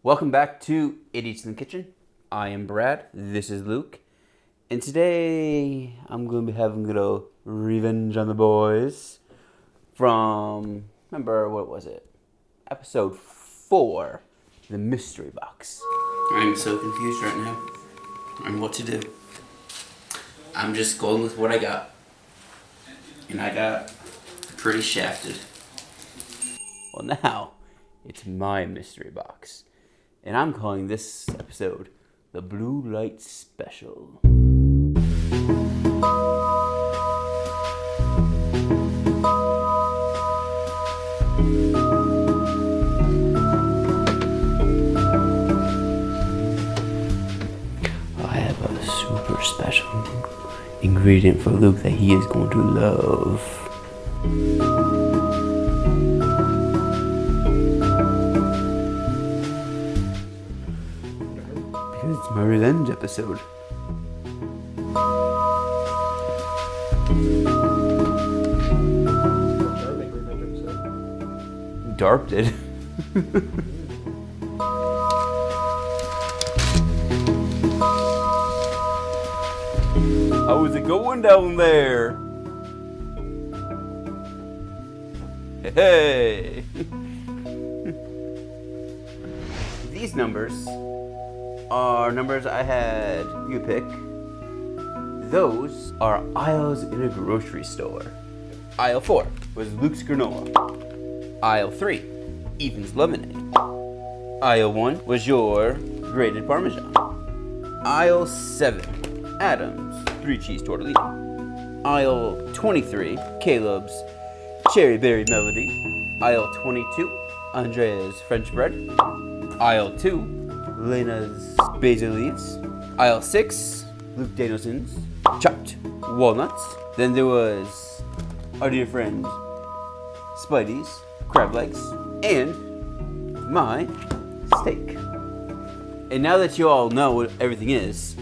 Welcome back to Idiots in the Kitchen. I am Brad. This is Luke. And today I'm going to be having a little revenge on the boys from, remember, what was it? Episode 4, The Mystery Box. I'm so confused right now on what to do. I'm just going with what I got. And I got pretty shafted. Well, now it's my mystery box. And I'm calling this episode the Blue Light Special. I have a super special ingredient for Luke that he is going to love. It's my revenge episode. Darp did. How is it going down there? Hey! These numbers are numbers I had you pick. Those are aisles in a grocery store. Aisle 4 was Luke's granola. Aisle 3, Ethan's lemonade. Aisle 1 was your grated Parmesan. Aisle 7, Adam's 3-cheese tortellini. Aisle 23, Caleb's cherry berry melody. Aisle 22, Andrea's French bread. Aisle 2, Lena's basil leaves. Aisle 6, Luke Danielson's chopped walnuts. Then there was our dear friend Spidey's crab legs and my steak. And now that you all know what everything is,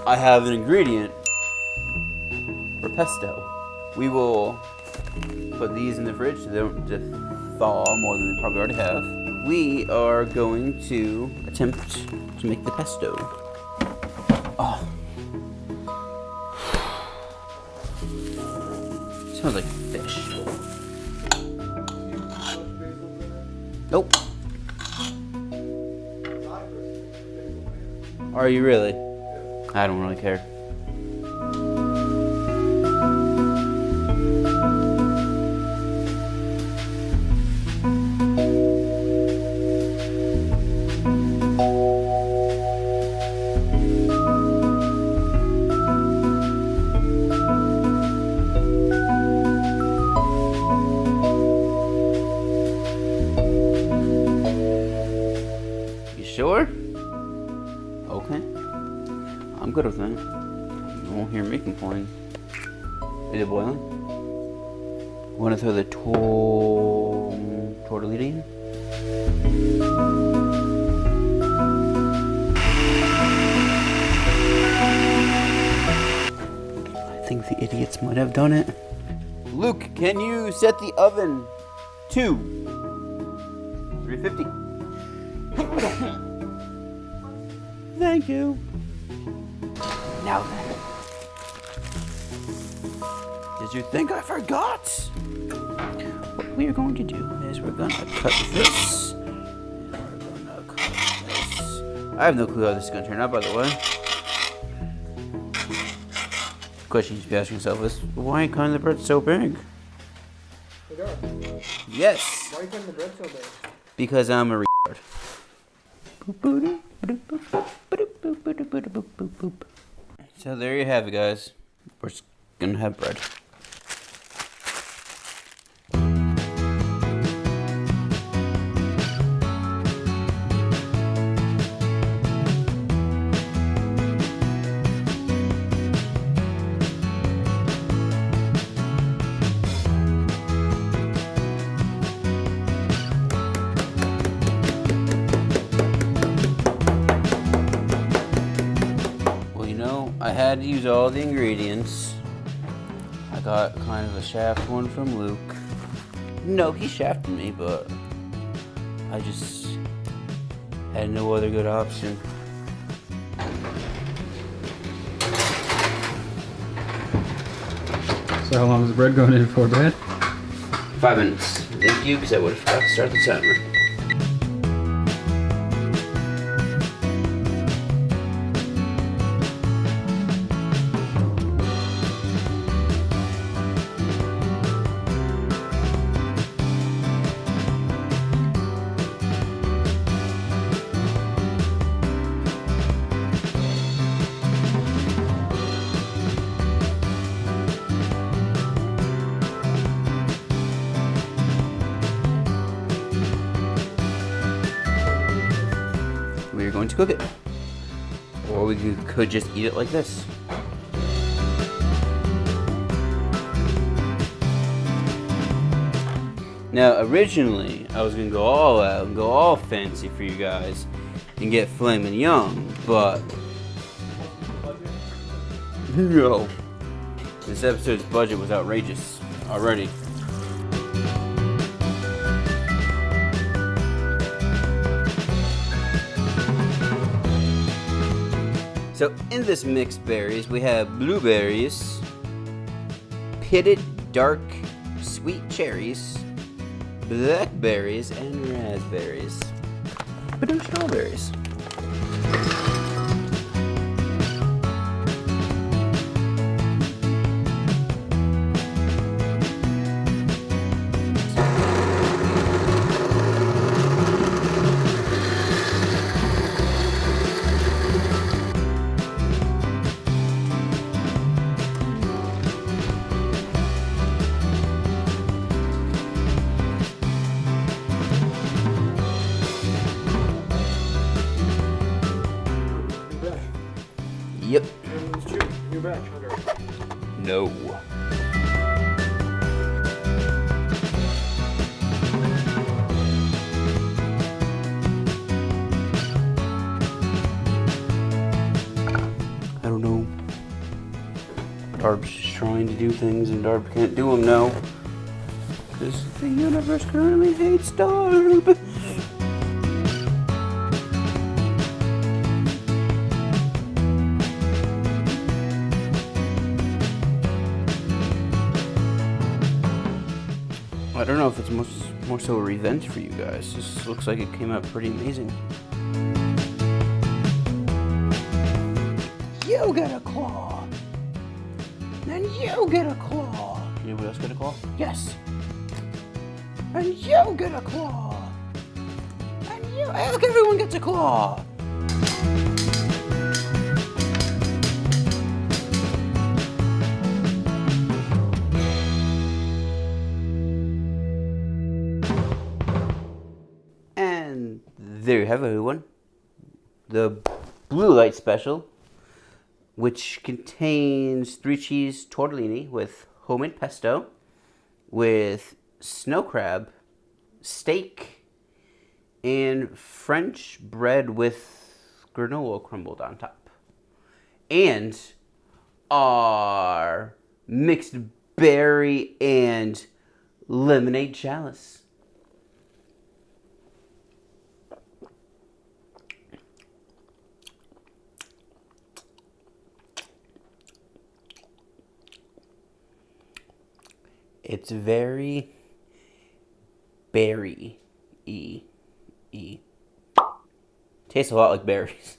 I have an ingredient for pesto. We will put these in the fridge so they don't just thaw more than they probably already have. We are going to attempt to make the pesto. Oh. Smells like fish. Nope. Are you really? I don't really care. Sure? Okay. I'm good with that. You won't hear me complain. Is it boiling? Want to throw the tortellini in? I think the idiots might have done it. Luke, can you set the oven to 350? Thank you. Now then. Did you think I forgot? What we are going to do is we're going to cut this. And we're going to cut this. I have no clue how this is going to turn out, by the way. The question you should be asking yourself is, why are you cutting the bread so big? Yes. Why are you cutting the bread so big? Because I'm a retard. So there you have it, guys. We're just gonna have bread. I had to use all the ingredients. I got kind of a shaft one from Luke. No, he shafted me, but I just Had no other good option. So how long is the bread going in for, Brad? 5 minutes. Thank you, because I would have forgot to start the timer. We're going to cook it. Or we could just eat it like this. Now, originally, I was going to go all out and go all fancy for you guys and get Flamin' Young, but no. This episode's budget was outrageous already. So in this mixed berries, we have blueberries, pitted dark sweet cherries, blackberries, and raspberries. But no strawberries. Yep. New batch. No. I don't know. Darb's trying to do things and Darb can't do them now. Because the universe currently hates Darb. I don't know if it's more so a revenge for you guys. This looks like it came out pretty amazing. You get a claw! And you get a claw! Anybody else get a claw? Yes! And you get a claw! And you... Hey, look, everyone gets a claw! And there you have it, everyone. The Blue Light Special, which contains 3 cheese tortellini with homemade pesto, with snow crab, steak, and French bread with granola crumbled on top. And our mixed berry and lemonade chalice. It's very berry-y. Tastes a lot like berries.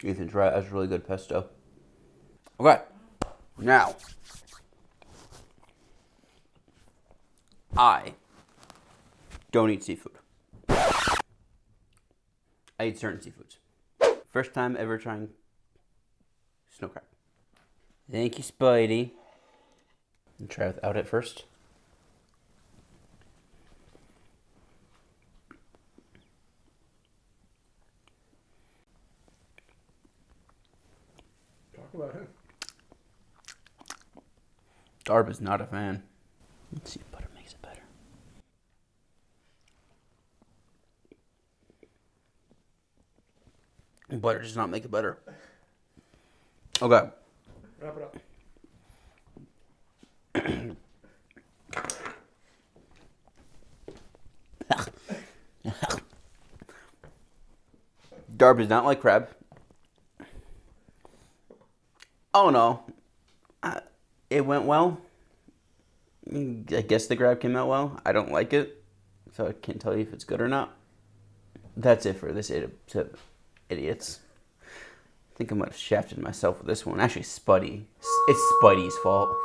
Ethan, try it. That's really good pesto. Okay, now I don't eat seafood. I eat certain seafoods. First time ever trying snow crab. Thank you, Spidey. And try without it first. Talk about it. Darb is not a fan. Let's see if butter makes it better. Butter does not make it better. Okay. Wrap it up. Darb is not like crab. Oh no. It went well. I guess the grab came out well. I don't like it, so I can't tell you if it's good or not. That's it for this idiots. I think I might have shafted myself with this one. Actually, Spuddy. It's Spuddy's fault.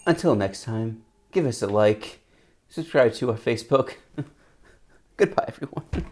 Until next time, give us a like, subscribe to our Facebook. Goodbye, everyone.